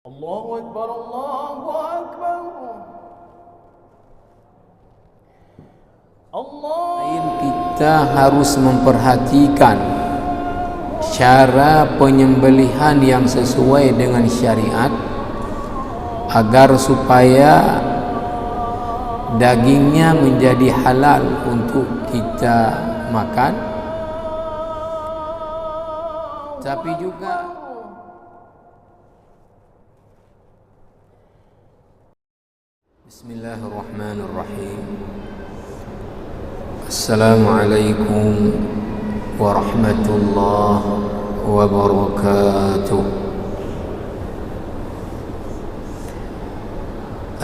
Allahu Akbar, Allahu Akbar. Allah. Kita harus memperhatikan cara penyembelihan yang sesuai dengan syariat agar supaya dagingnya menjadi halal untuk kita makan, tapi juga Bismillahirrahmanirrahim. Assalamualaikum warahmatullahi wabarakatuh.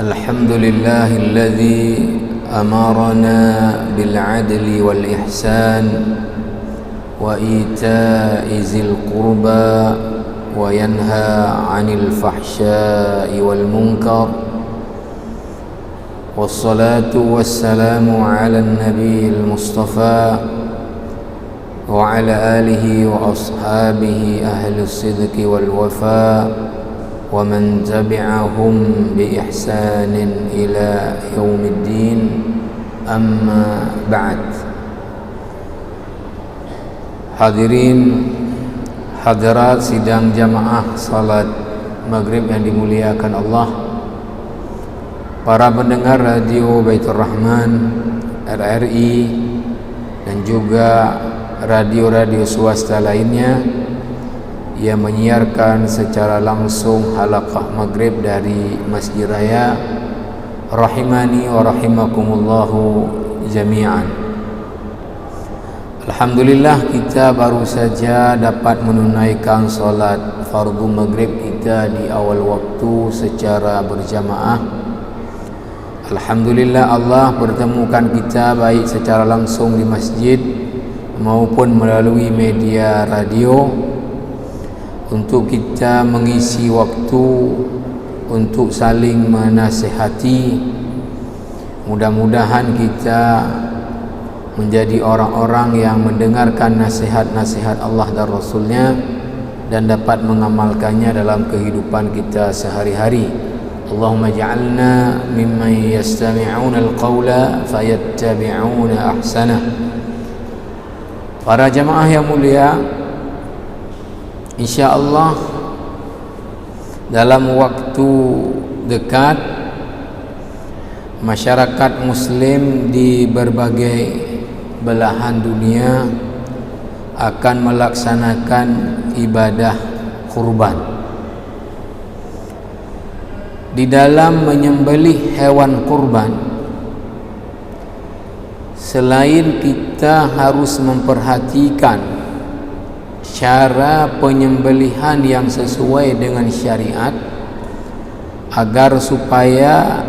Alhamdulillahilladzi amarna bil adli wal ihsan wa ita'i zil qurba wa yanha 'anil fahsya'i wal munkar. والصلاة والسلام على النبي المصطفى وعلى آله وأصحابه أهل الصدق والوفاء ومن تبعهم بإحسان إلى يوم الدين أما بعد. Hadirin hadirat sidang jamaah salat maghrib yang dimuliakan Allah, para pendengar radio Baitur Rahman RRI dan juga radio-radio swasta lainnya yang menyiarkan secara langsung halaqah maghrib dari Masjid Raya, rahimani wa rahimakumullahu jami'an. Alhamdulillah, kita baru saja dapat menunaikan salat fardu maghrib kita di awal waktu secara berjamaah. Alhamdulillah, Allah pertemukan kita baik secara langsung di masjid maupun melalui media radio untuk kita mengisi waktu untuk saling menasihati. Mudah-mudahan kita menjadi orang-orang yang mendengarkan nasihat-nasihat Allah dan Rasulnya dan dapat mengamalkannya dalam kehidupan kita sehari-hari. Allahumma ja'alna mimman yastami'una al-qawla fayattabi'una ahsanah. Para jamaah yang mulia, insyaallah dalam waktu dekat masyarakat muslim di berbagai belahan dunia akan melaksanakan ibadah kurban. Di dalam menyembelih hewan kurban, selain kita harus memperhatikan cara penyembelihan yang sesuai dengan syariat agar supaya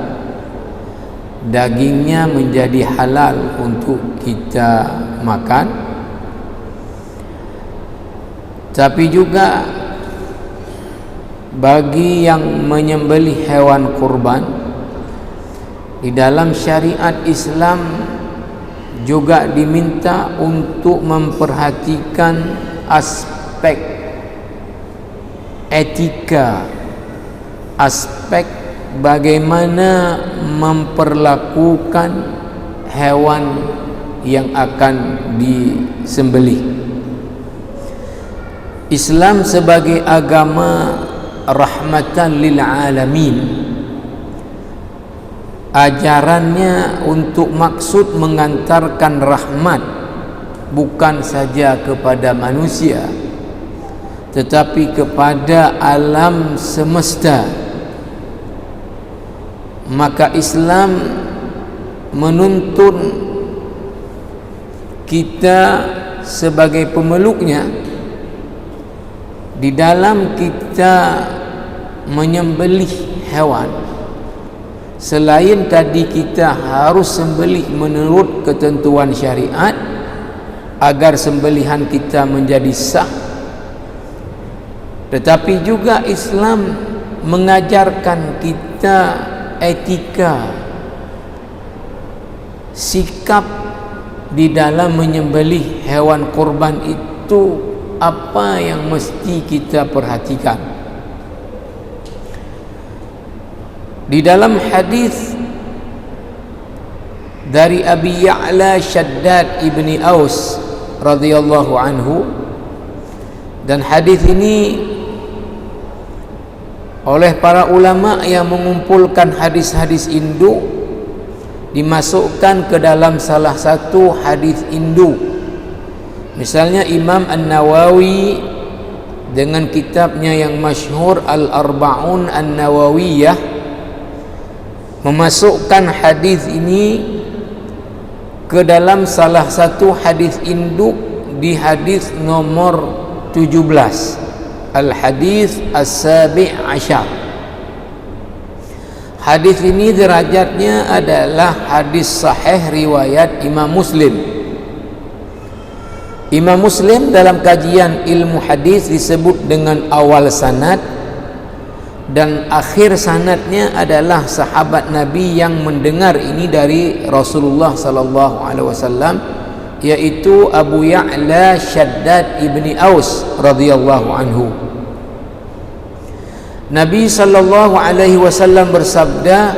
dagingnya menjadi halal untuk kita makan, tapi juga bagi yang menyembelih hewan kurban di dalam syariat Islam juga diminta untuk memperhatikan aspek etika, aspek bagaimana memperlakukan hewan yang akan disembelih. Islam sebagai agama rahmatan lil alamin, ajarannya untuk maksud mengantarkan rahmat bukan saja kepada manusia tetapi kepada alam semesta. Maka Islam menuntun kita sebagai pemeluknya di dalam kita menyembelih hewan, selain tadi kita harus sembelih menurut ketentuan syariat agar sembelihan kita menjadi sah, tetapi juga Islam mengajarkan kita etika, sikap di dalam menyembelih hewan kurban itu apa yang mesti kita perhatikan. Di dalam hadis dari Abi Ya'la Shaddad ibni Aus radhiyallahu anhu, dan hadis ini oleh para ulama yang mengumpulkan hadis-hadis induk dimasukkan ke dalam salah satu hadis induk. Misalnya Imam An-Nawawi dengan kitabnya yang masyhur Al-Arba'un An-Nawawiyah memasukkan hadis ini ke dalam salah satu hadis induk di hadis nomor 17, Al-Hadis As-Sabi' Asyar. Hadis ini derajatnya adalah hadis sahih riwayat Imam Muslim. Imam Muslim dalam kajian ilmu hadis disebut dengan awal sanad, dan akhir sanadnya adalah sahabat Nabi yang mendengar ini dari Rasulullah sallallahu alaihi wasallam, yaitu Abu Ya'la Shaddad ibni Aus radhiyallahu anhu. Nabi sallallahu alaihi wasallam bersabda,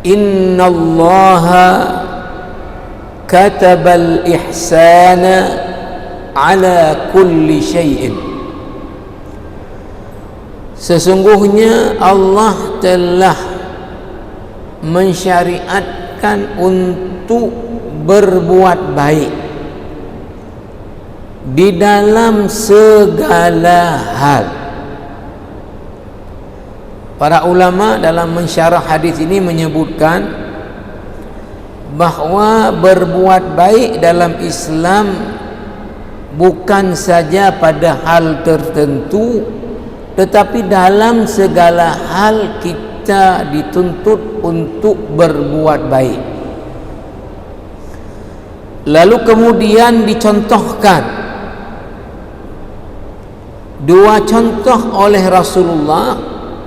"Innallaha katabal ihsana ala kulli syai'in." Sesungguhnya Allah telah mensyariatkan untuk berbuat baik di dalam segala hal. Para ulama dalam mensyarah hadis ini menyebutkan bahawa berbuat baik dalam Islam bukan saja pada hal tertentu, tetapi dalam segala hal kita dituntut untuk berbuat baik. Lalu kemudian dicontohkan dua contoh oleh Rasulullah,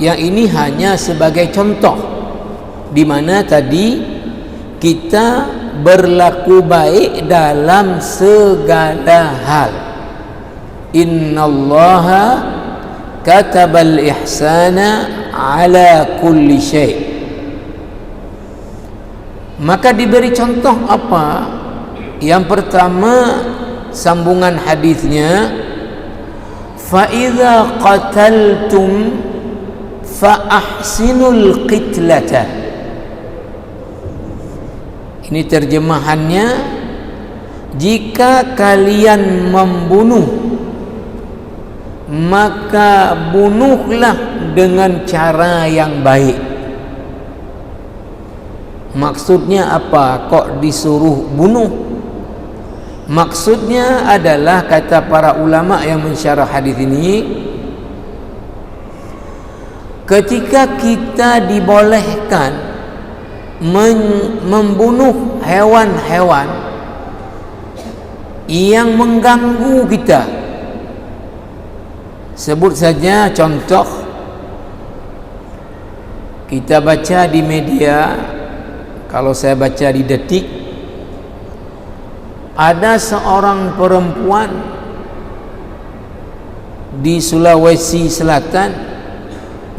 yang ini hanya sebagai contoh, di mana tadi kita berlaku baik dalam segala hal. Innallaha katabal ihsana ala kulli syai'. Maka diberi contoh apa? Yang pertama, sambungan hadisnya, fa idza qataltum fa ahsinul qitlata. Ini terjemahannya, jika kalian membunuh, maka bunuhlah dengan cara yang baik. Maksudnya apa? Kok disuruh bunuh? Maksudnya adalah, kata para ulama yang mensyarah hadis ini, ketika kita dibolehkan membunuh hewan-hewan yang mengganggu kita. Sebut saja contoh, kita baca di media, kalau saya baca di Detik, ada seorang perempuan di Sulawesi Selatan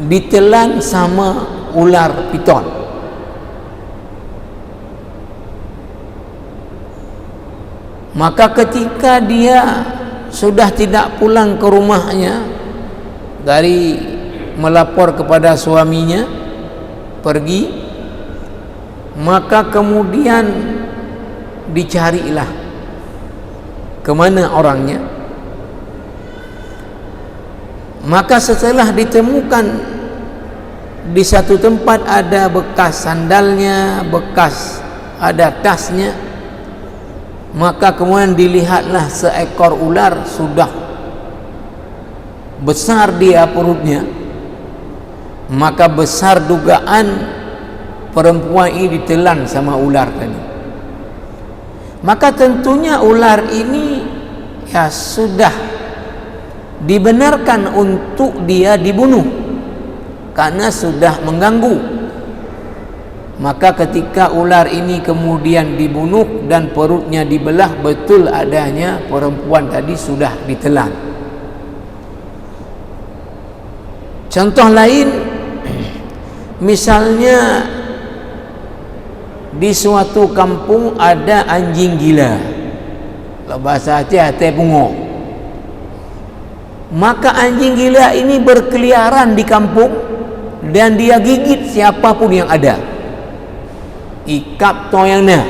ditelan sama ular piton. Maka ketika dia sudah tidak pulang ke rumahnya dari melapor kepada suaminya, pergi, maka kemudian dicarilah kemana orangnya. Maka setelah ditemukan di satu tempat ada bekas sandalnya, bekas ada tasnya, maka kemudian dilihatlah seekor ular, sudah besar dia perutnya. Maka besar dugaan perempuan ini ditelan sama ular tadi. Maka tentunya ular ini ya sudah dibenarkan untuk dia dibunuh karena sudah mengganggu. Maka ketika ular ini kemudian dibunuh dan perutnya dibelah, betul adanya perempuan tadi sudah ditelan. Contoh lain, Misalnya di suatu kampung ada anjing gila, kalau bahasa Aceh pungo. Maka anjing gila ini berkeliaran di kampung dan dia gigit siapapun yang ada, ikap toyangnya.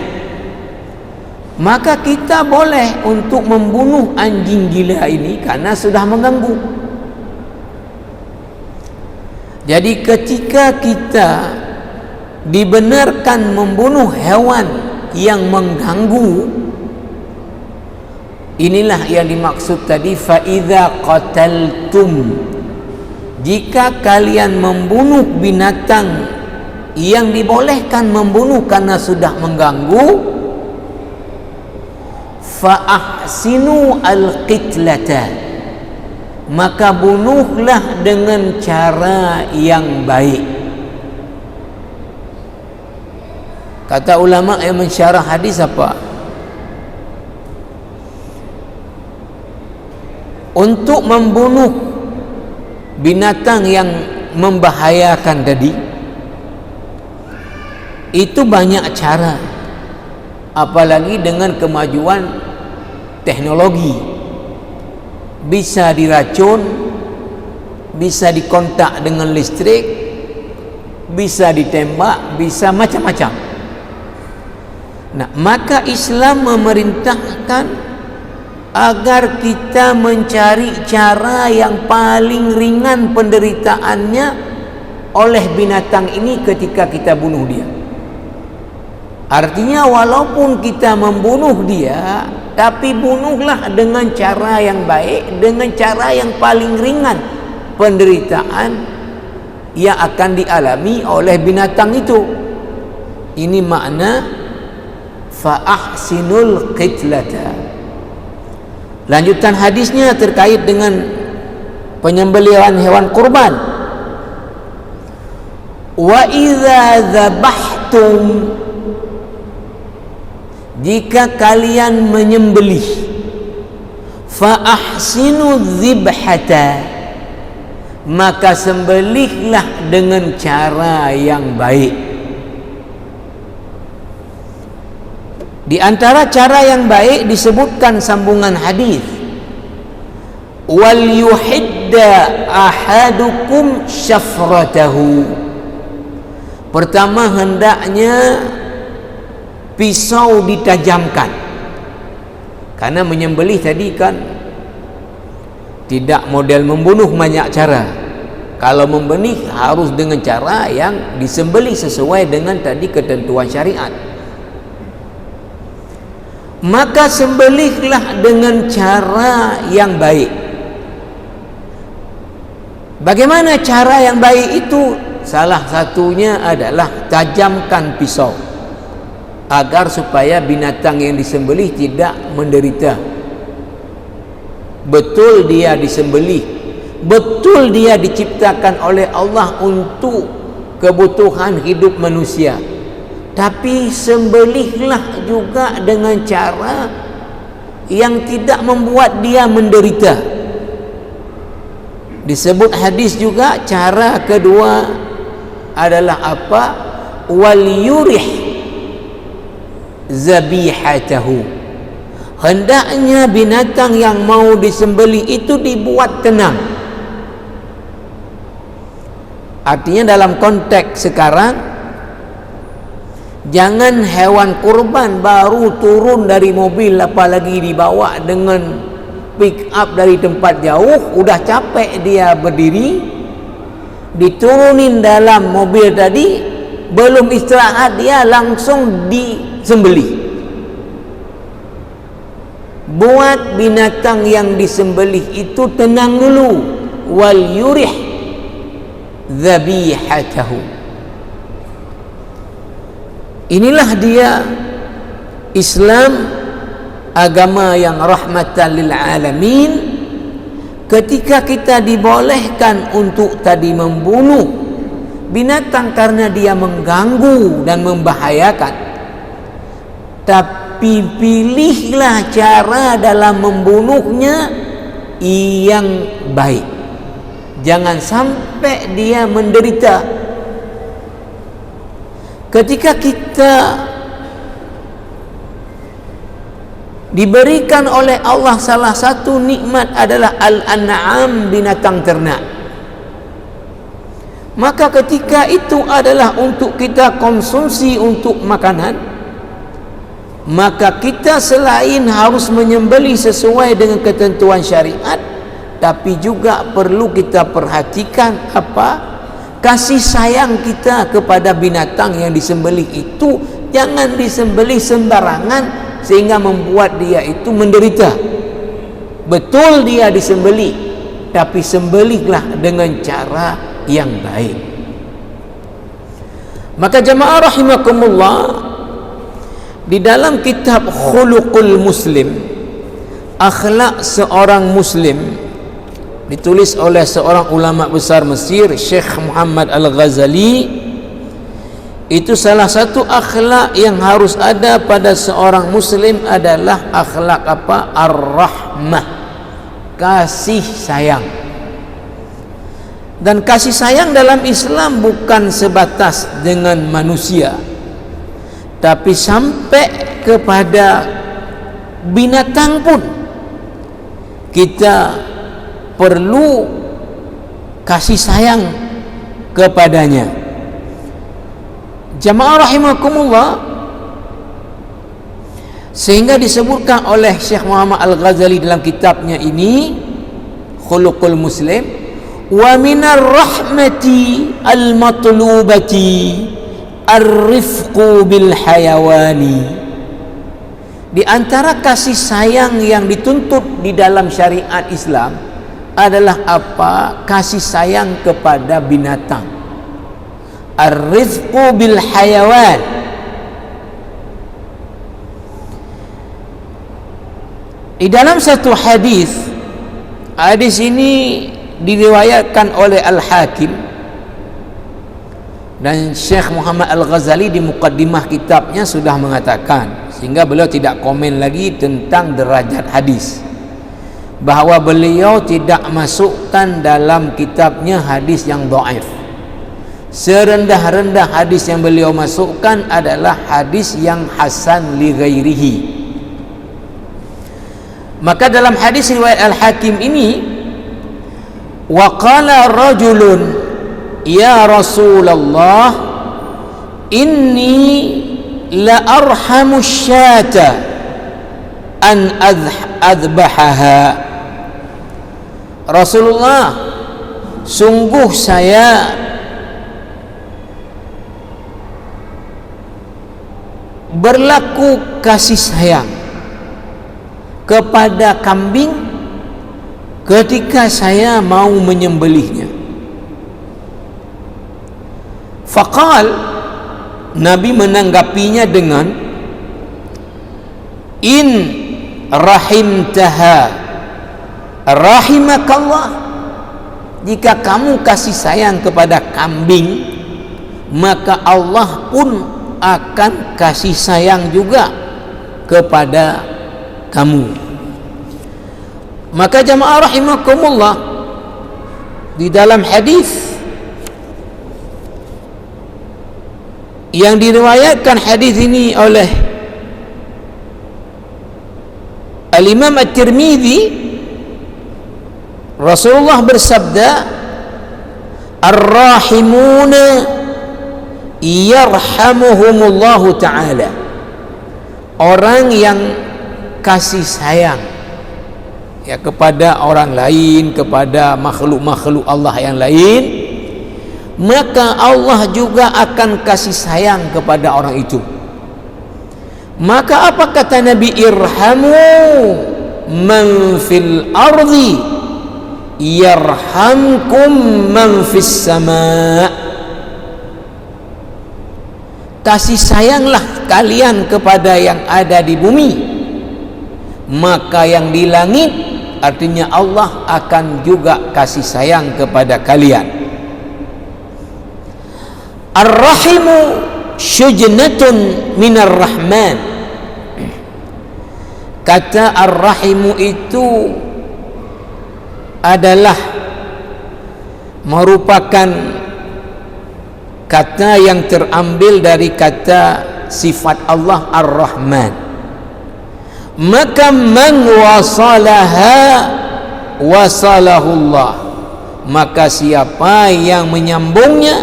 Maka kita boleh untuk membunuh anjing gila ini karena sudah mengganggu. Jadi ketika kita dibenarkan membunuh hewan yang mengganggu, inilah yang dimaksud tadi, fa idza qataltum, jika kalian membunuh binatang yang dibolehkan membunuh karena sudah mengganggu, fa ahsinu al-qitlata, maka bunuhlah dengan cara yang baik. Kata ulama yang mensyarah hadis apa? Untuk membunuh binatang yang membahayakan tadi, itu banyak cara, apalagi dengan kemajuan teknologi. Bisa diracun, bisa dikontak dengan listrik, bisa ditembak, bisa macam-macam. Nah, maka Islam memerintahkan agar kita mencari cara yang paling ringan penderitaannya oleh binatang ini ketika kita bunuh dia. Artinya walaupun kita membunuh dia, tapi bunuhlah dengan cara yang baik, dengan cara yang paling ringan penderitaan yang akan dialami oleh binatang itu. Ini makna fa ahsinul qitlata. Lanjutan hadisnya terkait dengan penyembelihan hewan kurban. Wa idza dzabhtum, jika kalian menyembelih, fa ahsinu dzibhata, maka sembelihlah dengan cara yang baik. Di antara cara yang baik disebutkan sambungan hadis, wal yuhidda ahadukum syafratahu. Pertama, hendaknya pisau ditajamkan, karena menyembelih tadi kan tidak model membunuh banyak cara. Kalau membenih harus dengan cara yang disembelih sesuai dengan tadi ketentuan syariat. Maka sembelihlah dengan cara yang baik. Bagaimana cara yang baik itu? Salah satunya adalah tajamkan pisau, agar supaya binatang yang disembelih tidak menderita. Betul dia disembelih, betul dia diciptakan oleh Allah untuk kebutuhan hidup manusia, tapi sembelihlah juga dengan cara yang tidak membuat dia menderita. Disebut hadis juga cara kedua adalah apa? Wal yurih zabihatahu, hendaknya binatang yang mau disembelih itu dibuat tenang. Artinya dalam konteks sekarang, jangan hewan kurban baru turun dari mobil, apalagi dibawa dengan pick up dari tempat jauh, udah capek dia berdiri, diturunin dalam mobil tadi, belum istirahat dia langsung disembelih. Buat binatang yang disembelih itu tenang dulu. Wal yurih dzabihatahu. Inilah dia Islam, agama yang rahmatan lil alamin. Ketika kita dibolehkan untuk tadi membunuh binatang karena dia mengganggu dan membahayakan, tapi pilihlah cara dalam membunuhnya yang baik. Jangan sampai dia menderita. ketika kita diberikan oleh Allah salah satu nikmat adalah al-an'am, binatang ternak, maka ketika itu adalah untuk kita konsumsi untuk makanan, maka kita selain harus menyembelih sesuai dengan ketentuan syariat, tapi juga perlu kita perhatikan kasih sayang kita kepada binatang yang disembelih itu. Jangan disembelih sembarangan sehingga membuat dia itu menderita. Betul dia disembelih, tapi sembelihlah dengan cara yang baik. Maka jemaah rahimakumullah, di dalam kitab Khuluqul Muslim, akhlak seorang muslim, ditulis oleh seorang ulama besar Mesir, Syekh Muhammad Al-Ghazali, itu salah satu akhlak yang harus ada pada seorang muslim adalah akhlak Ar-Rahmah, kasih sayang. Dan kasih sayang dalam Islam bukan sebatas dengan manusia, tapi sampai kepada binatang pun kita perlu kasih sayang kepadanya. Jamaah rahimakumullah, sehingga disebutkan oleh Syekh Muhammad Al-Ghazali dalam kitabnya ini Khuluqul Muslim, wa minar rahmati al-matlubati ar-rifqu bil hayawani. Di antara kasih sayang yang dituntut di dalam syariat Islam adalah kasih sayang kepada binatang. Ar-rifqu bil hayawan. Di dalam satu hadis ini diriwayatkan oleh Al-Hakim, dan Syekh Muhammad Al-Ghazali di muqaddimah kitabnya sudah mengatakan, sehingga beliau tidak komen lagi tentang derajat hadis, bahawa beliau tidak masukkan dalam kitabnya hadis yang dhaif. Serendah-rendah hadis yang beliau masukkan adalah hadis yang hasan li ghairihi. Maka dalam hadis riwayat Al-Hakim ini, wa qala rajulun ya Rasulullah inni la arhamu syata an adbahaha. Rasulullah, sungguh saya berlaku kasih sayang kepada kambing ketika saya mau menyembelihnya. Faqal, Nabi menanggapinya dengan in rahimtaha rahimakallah. Jika kamu kasih sayang kepada kambing, maka Allah pun akan kasih sayang juga kepada kamu. Maka jamaah rahimakumullah, di dalam hadis yang diriwayatkan hadis ini oleh Al-Imam At-Tirmidzi, Rasulullah bersabda, ar-rahimuna yarhamuhumullahu ta'ala. Orang yang kasih sayang ya kepada orang lain, kepada makhluk-makhluk Allah yang lain, maka Allah juga akan kasih sayang kepada orang itu. Maka apa kata Nabi? Irhamu man fil ardi yarhamkum man fis sama. Kasih sayanglah kalian kepada yang ada di bumi, maka yang di langit, artinya Allah akan juga kasih sayang kepada kalian. Ar-rahimu syujnatun minar rahman. Kata ar-rahimu itu adalah merupakan kata yang terambil dari kata sifat Allah Ar-Rahman. Maka man wasalaha wasalahullah, maka siapa yang menyambungnya,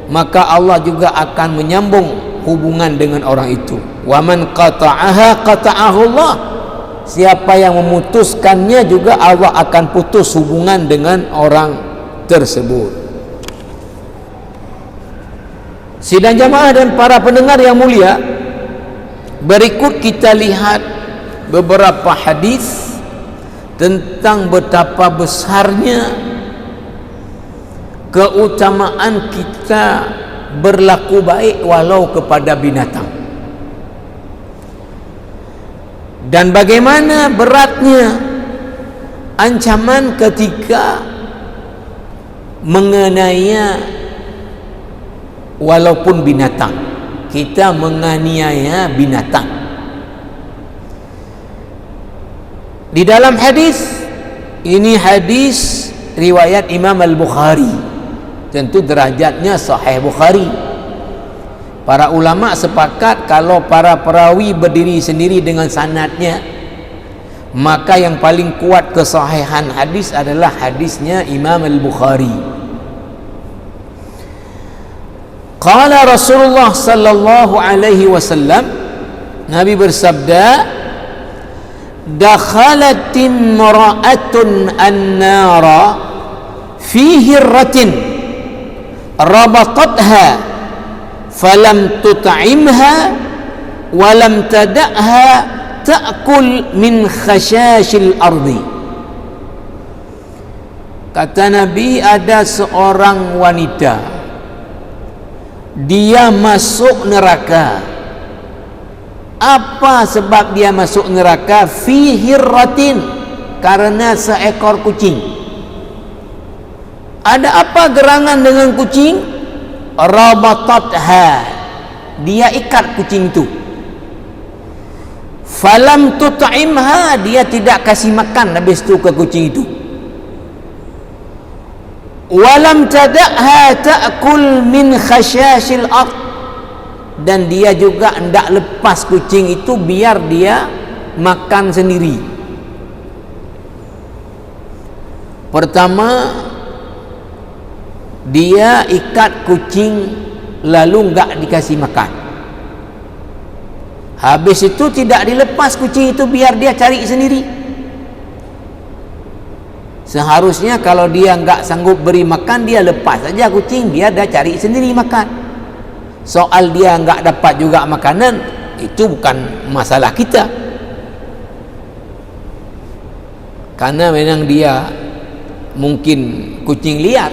maka Allah juga akan menyambung hubungan dengan orang itu. Wa man qata'aha qata'ahullah, siapa yang memutuskannya juga Allah akan putus hubungan dengan orang tersebut. Sidang jamaah dan para pendengar yang mulia, berikut kita lihat beberapa hadis tentang betapa besarnya keutamaan kita berlaku baik walau kepada binatang, dan bagaimana beratnya ancaman ketika mengenainya walaupun binatang. Kita menganiaya binatang. Di dalam hadis ini, hadis riwayat Imam Al-Bukhari, tentu derajatnya Sahih Bukhari. Para ulama sepakat kalau para perawi berdiri sendiri dengan sanadnya, maka yang paling kuat kesahihan hadis adalah hadisnya Imam Al-Bukhari. Qala Rasulullah sallallahu alaihi wasallam, Nabi bersabda, dakhalatin mara'atun an-nara fi hirratin rabatatha falam tut'imha walam tada'ha ta'kul min khashashil ardi. Kata Nabi, ada seorang wanita, dia masuk neraka. Apa sebab dia masuk neraka? Fi hirratin, karena seekor kucing. Ada apa gerangan dengan kucing? Rabatatha, dia ikat kucing itu. Falam tut'imha, dia tidak kasih makan habis itu ke kucing itu. Walam tada'ha ta'kul min khashashil ard, dan dia juga hendak lepas kucing itu biar dia makan sendiri. Pertama, dia ikat kucing lalu enggak dikasih makan. Habis itu tidak dilepas kucing itu biar dia cari sendiri. Seharusnya kalau dia enggak sanggup beri makan, dia lepas saja kucing, dia dah cari sendiri makan. Soal dia enggak dapat juga makanan, itu bukan masalah kita, karena memang dia mungkin kucing liar,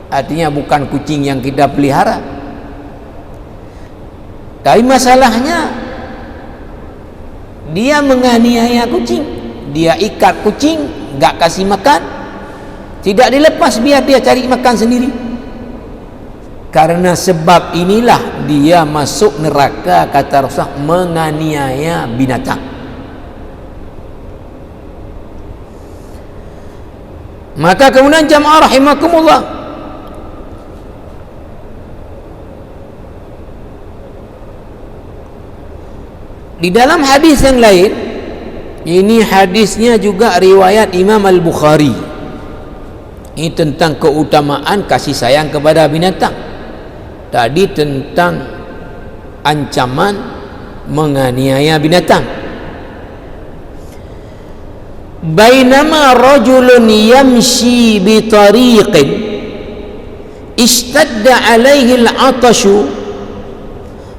artinya bukan kucing yang kita pelihara. Tapi masalahnya dia menganiaya kucing, dia ikat kucing, enggak kasih makan, tidak dilepas biar dia cari makan sendiri. Karena sebab inilah dia masuk neraka, kata Rasulullah, menganiaya binatang. Maka kemudian jamaah rahimakumullah, di dalam hadis yang lain, ini hadisnya juga riwayat Imam Al-Bukhari, ini tentang keutamaan kasih sayang kepada binatang. Tadi tentang ancaman menganiaya binatang. Bainama rajulun yamshi bi tariqin ishtadda alaihi al-'atashu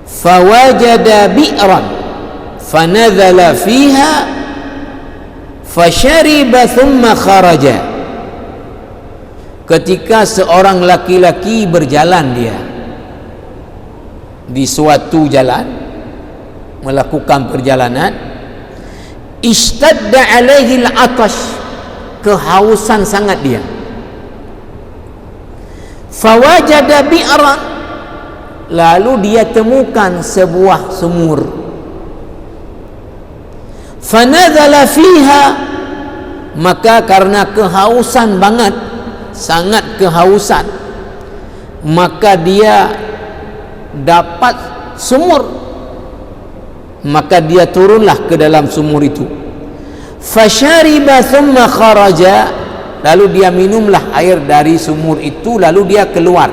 fawajada bi'ran fanadhala fiha fashariba thumma kharaja. Ketika seorang laki-laki berjalan dia di suatu jalan, melakukan perjalanan, ishtadda alaihi al-'atash, kehausan sangat dia, fawajada bi'ran, lalu dia temukan sebuah sumur, fanadhala fiha, maka karena kehausan banget, sangat kehausan, maka dia dapat sumur, maka dia turunlah ke dalam sumur itu. Fashariba thumma kharaja, lalu dia minumlah air dari sumur itu, lalu dia keluar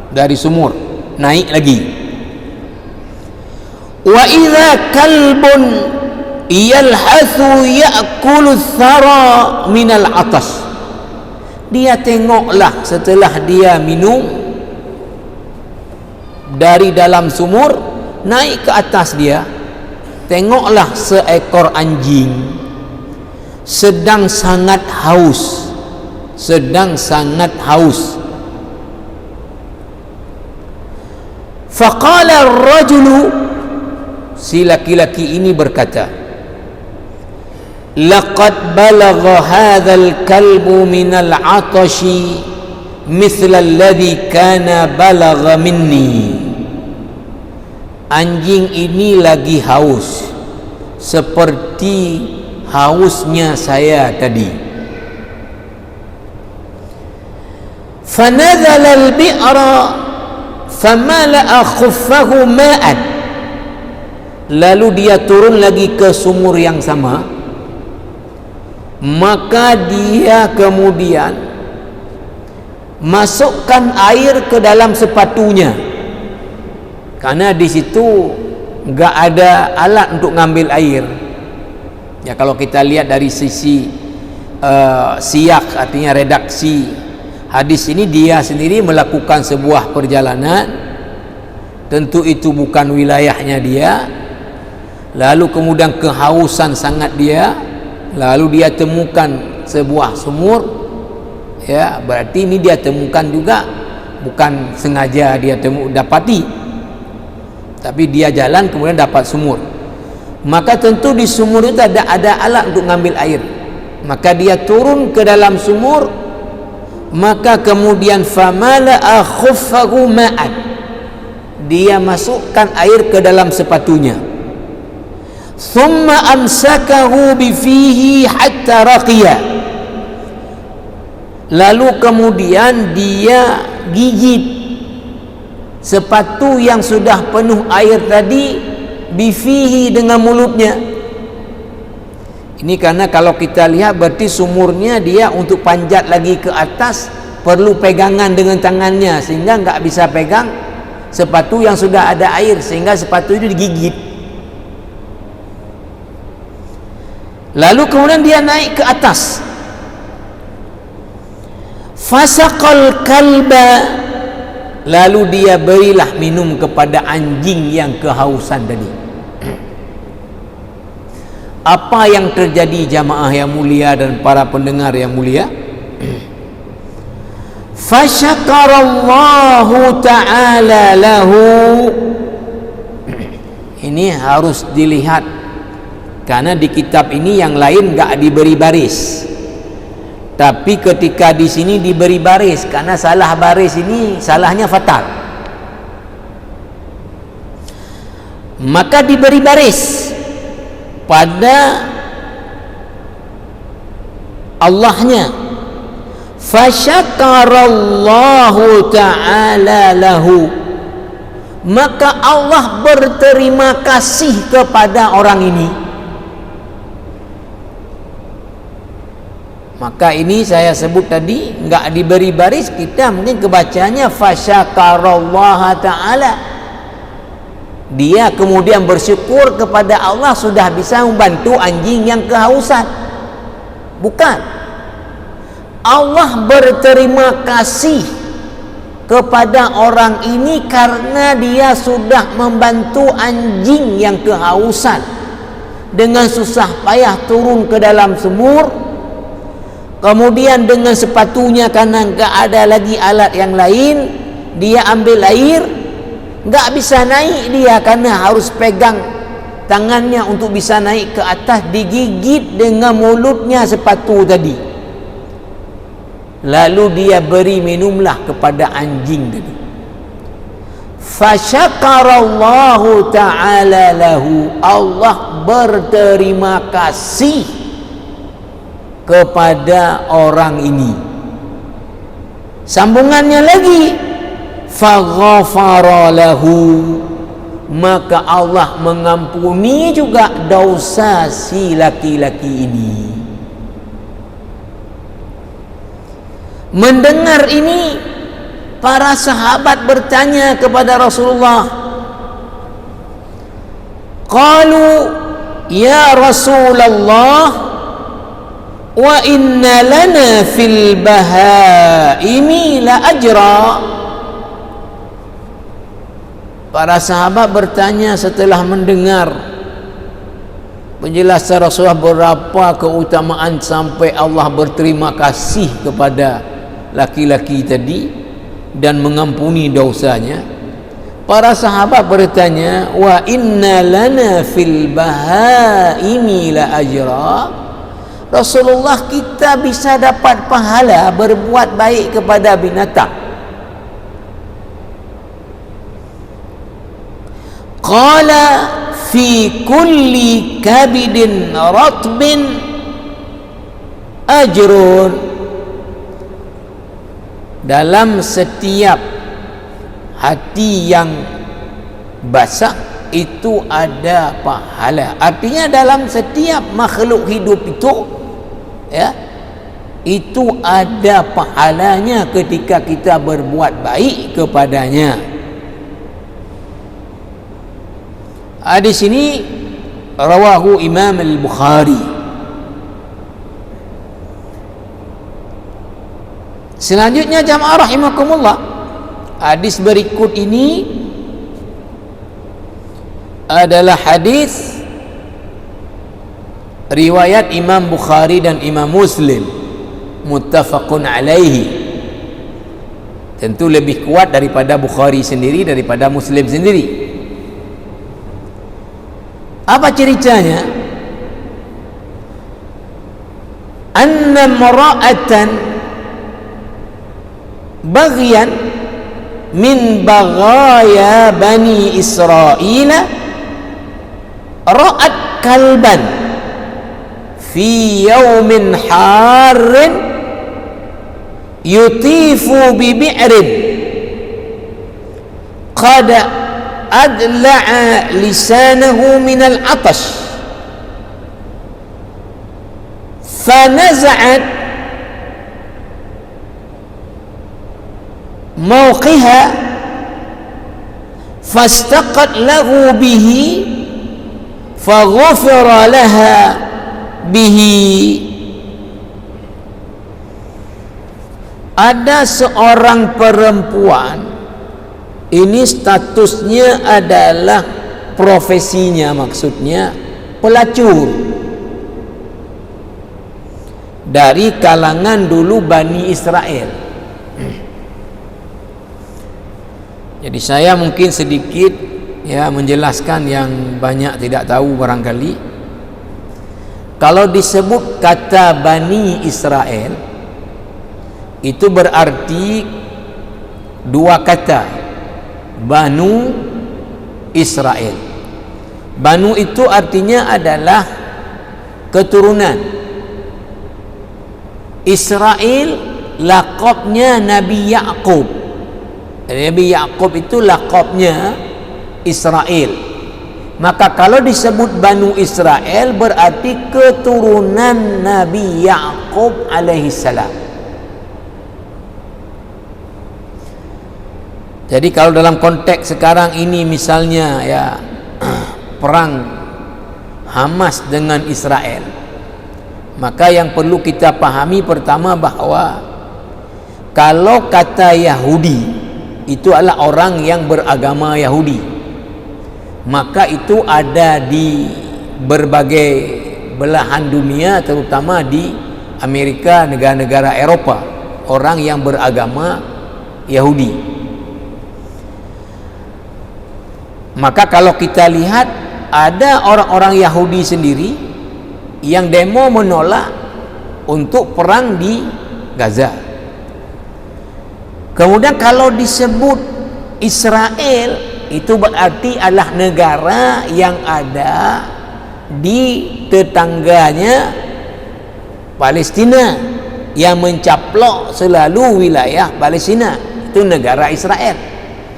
dari sumur, naik lagi. Wa idza kalbun yalhathu ya'kulu thara minal atas, dia tengoklah setelah dia minum dari dalam sumur, naik ke atas dia, tengoklah seekor anjing sedang sangat haus, faqala ar-rajulu, si laki-laki ini berkata, laqad balagha hadzal kalbu minal 'atashi mithla alladhi kana balagha minni. Anjing ini lagi haus seperti hausnya saya tadi. Fanazala al-bi'ra famala'a khuffahu ma'an, lalu dia turun lagi ke sumur yang sama, maka dia kemudian masukkan air ke dalam sepatunya, karena di situ enggak ada alat untuk ngambil air. Ya, kalau kita lihat dari sisi siyak, artinya redaksi hadis ini, dia sendiri melakukan sebuah perjalanan, tentu itu bukan wilayahnya dia, lalu kemudian kehausan sangat dia, lalu dia temukan sebuah sumur. Ya, berarti ini dia temukan juga, bukan sengaja dia dapati, tapi dia jalan kemudian dapat sumur. Maka tentu di sumur itu ada alat untuk ngambil air, maka dia turun ke dalam sumur, maka kemudian famala'a khuffahu ma'an, dia masukkan air ke dalam sepatunya. Thumma amsakahu bifihi hatta raqiya, lalu kemudian dia gigit sepatu yang sudah penuh air tadi, bifihi, dengan mulutnya. Ini karena kalau kita lihat berarti sumurnya dia untuk panjat lagi ke atas perlu pegangan dengan tangannya, sehingga enggak bisa pegang sepatu yang sudah ada air, sehingga sepatu itu digigit. Lalu kemudian dia naik ke atas, fasaqal kalba, lalu dia berilah minum kepada anjing yang kehausan tadi. Apa yang terjadi jamaah yang mulia dan para pendengar yang mulia? Fasyakarallahu ta'ala lahu. Ini harus dilihat, karena di kitab ini yang lain enggak diberi baris, tapi ketika di sini diberi baris, karena salah baris ini salahnya fatal, maka diberi baris pada Allahnya. Fasyakarallahu ta'ala lahu, maka Allah berterima kasih kepada orang ini. Maka ini saya sebut tadi enggak diberi baris, kita mungkin kebacanya fasyakarallaha ta'ala, dia kemudian bersyukur kepada Allah sudah bisa membantu anjing yang kehausan. Bukan, Allah berterima kasih kepada orang ini karena dia sudah membantu anjing yang kehausan dengan susah payah turun ke dalam sumur, kemudian dengan sepatunya, karena enggak ada lagi alat yang lain, dia ambil air, enggak bisa naik dia karena harus pegang tangannya untuk bisa naik ke atas, digigit dengan mulutnya sepatu tadi, lalu dia beri minumlah kepada anjing tadi. Fasyakarallahu ta'ala lahu, Allah berterima kasih kepada orang ini. Sambungannya lagi, faghafara lahu, maka Allah mengampuni juga dosa si laki-laki ini. Mendengar ini, para sahabat bertanya kepada Rasulullah, qalu ya Rasulullah, wa inna lana fil bahaimi la ajra. Para sahabat bertanya setelah mendengar penjelasan Rasulullah berapa keutamaan sampai Allah berterima kasih kepada laki-laki tadi dan mengampuni dosanya. Para sahabat bertanya, wa inna lana fil bahaimi la ajra. Rasulullah, kita bisa dapat pahala berbuat baik kepada binatang. Qala fi kulli kabidin ratbin ajrun. Dalam setiap hati yang basah itu ada pahala. Artinya dalam setiap makhluk hidup itu, ya, itu ada pahalanya ketika kita berbuat baik kepadanya. Hadis ini rawahu Imam Al-Bukhari. Selanjutnya jamaah rahimakumullah, hadis berikut ini adalah hadis riwayat Imam Bukhari dan Imam Muslim, muttafaqun alaihi. Tentu lebih kuat daripada Bukhari sendiri, daripada Muslim sendiri. Apa ceritanya? Anna mara'atan baghyan min baghaya bani Israel ra'at kalban fi yawmin harrin yutifu bi bi'rin qad adla'a lisanahu min al-'atash fanaza'at موقها فاستقت له به فغفر لها به. Ada seorang perempuan, ini statusnya adalah profesinya, maksudnya pelacur dari kalangan dulu Bani Israel. Jadi saya mungkin sedikit ya menjelaskan yang banyak tidak tahu barangkali. Kalau disebut kata Bani Israel, itu berarti dua kata, Banu Israel. Banu itu artinya adalah keturunan. Israel laqabnya Nabi Ya'qub. Nabi Ya'qub itu laqabnya Israel. Maka kalau disebut Banu Israel berarti keturunan Nabi Ya'qub alaihi salam. Jadi kalau dalam konteks sekarang ini misalnya ya perang Hamas dengan Israel, maka yang perlu kita pahami pertama bahwa kalau kata Yahudi itu adalah orang yang beragama Yahudi, maka itu ada di berbagai belahan dunia, terutama di Amerika, negara-negara Eropa, orang yang beragama Yahudi. Maka kalau kita lihat ada orang-orang Yahudi sendiri yang demo menolak untuk perang di Gaza. Kemudian kalau disebut Israel, itu berarti adalah negara yang ada di tetangganya Palestina, yang mencaplok selalu wilayah Palestina, itu negara Israel.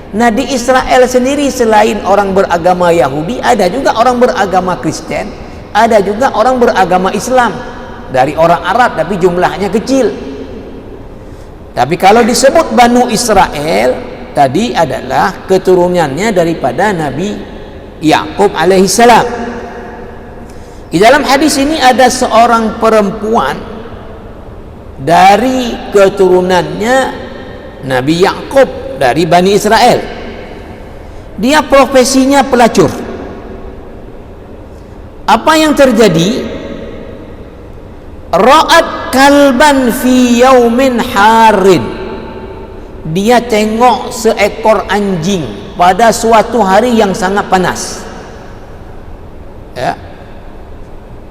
Nah, di Israel sendiri selain orang beragama Yahudi, ada juga orang beragama Kristen, ada juga orang beragama Islam dari orang Arab, tapi jumlahnya kecil. Tapi kalau disebut Banu Israel tadi adalah keturunannya daripada Nabi Yakub alaihissalam. Di dalam hadis ini ada seorang perempuan dari keturunannya Nabi Yakub dari Bani Israel. Dia profesinya pelacur. Apa yang terjadi? Ra'at kalban fi yaumin harin. Dia tengok seekor anjing pada suatu hari yang sangat panas. Ya.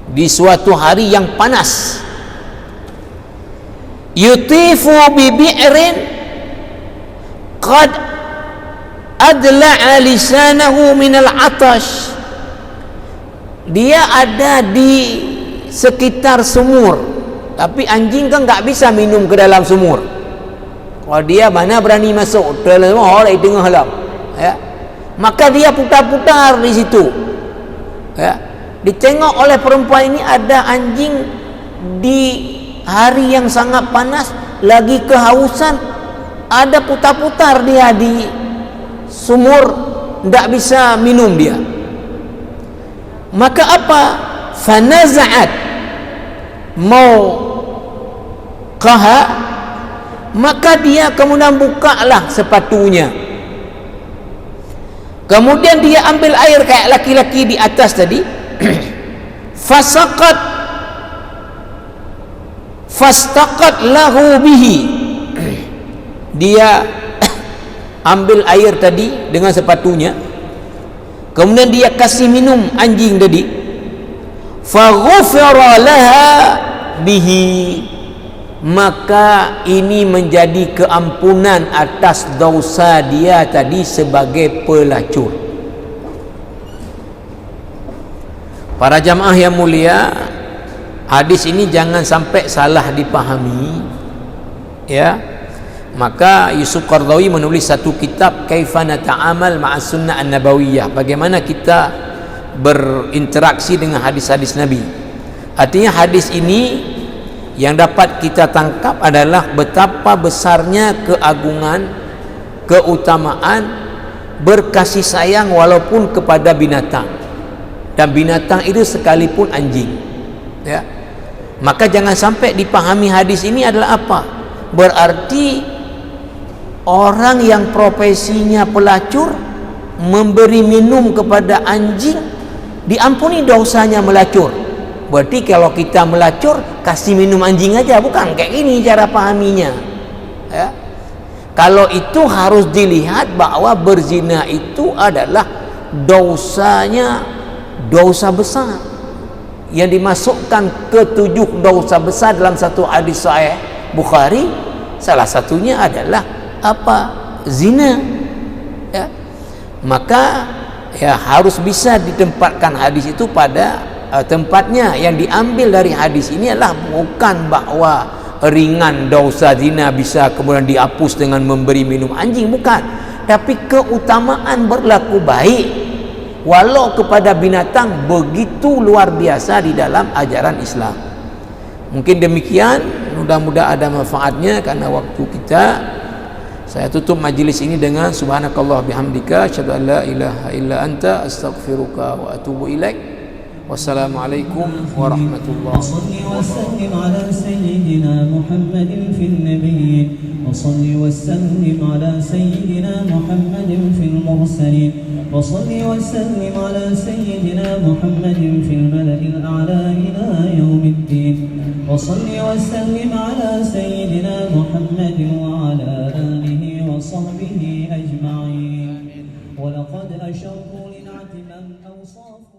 Di suatu hari yang panas. Yutifu bi bi'rin qad adla'a lisanahu min al-'atash. Dia ada di sekitar sumur, tapi anjing kan nggak bisa minum ke dalam sumur. Kalau dia mana berani masuk dalam sumur, di tengah halam, ya, maka dia putar-putar di situ, ya. Ditengok oleh perempuan ini ada anjing di hari yang sangat panas, lagi kehausan, ada putar-putar dia di sumur, tidak bisa minum dia. Maka apa? Fanaza'at, mau qaha, maka dia kemudian bukalah sepatunya, kemudian dia ambil air kayak laki-laki di atas tadi, fastaqat lahu bihi, dia ambil air tadi dengan sepatunya, kemudian dia kasih minum anjing tadi, faghufira laha bihi, maka ini menjadi keampunan atas dosa dia tadi sebagai pelacur. Para jamaah yang mulia, hadis ini jangan sampai salah dipahami, ya. Maka Yusuf Qaradawi menulis satu kitab Kaifa Nata'amal Ma'as Sunnah An-Nabawiyah, bagaimana kita berinteraksi dengan hadis-hadis Nabi. Artinya hadis ini yang dapat kita tangkap adalah betapa besarnya keagungan, keutamaan berkasih sayang walaupun kepada binatang, dan binatang itu sekalipun anjing, ya. Maka jangan sampai dipahami hadis ini adalah apa? Berarti orang yang profesinya pelacur memberi minum kepada anjing diampuni dosanya melacur. Berarti kalau kita melacur kasih minum anjing aja, bukan kayak gini cara pahaminya, ya. Kalau itu harus dilihat bahwa berzina itu adalah dosanya dosa besar yang dimasukkan ke 7 dosa besar dalam satu hadis sahih Bukhari. Salah satunya adalah apa? Zina, ya. Maka ya harus bisa ditempatkan hadis itu pada tempatnya. Yang diambil dari hadis ini adalah bukan bahwa ringan dosa zina bisa kemudian dihapus dengan memberi minum anjing, bukan, tapi keutamaan berlaku baik walau kepada binatang begitu luar biasa di dalam ajaran Islam. Mungkin demikian, mudah-mudahan ada manfaatnya. Karena waktu kita, saya tutup majlis ini dengan subhanakallah bihamdika asyhadu an la ilaha illa anta astaghfiruka wa atubu ilaik. Wassalamualaikum warahmatullahi wabarakatuh. وسلم على سيدنا محمد في النبيين وصل وسلم على سيدنا محمد في المرسلين وصل وسلم على سيدنا محمد في الملأ الأعلى إلى يوم الدين وصل وسلم على سيدنا محمد وعلى آله وصحبه أجمعين. ولقد أشرت لنعت من أوصافه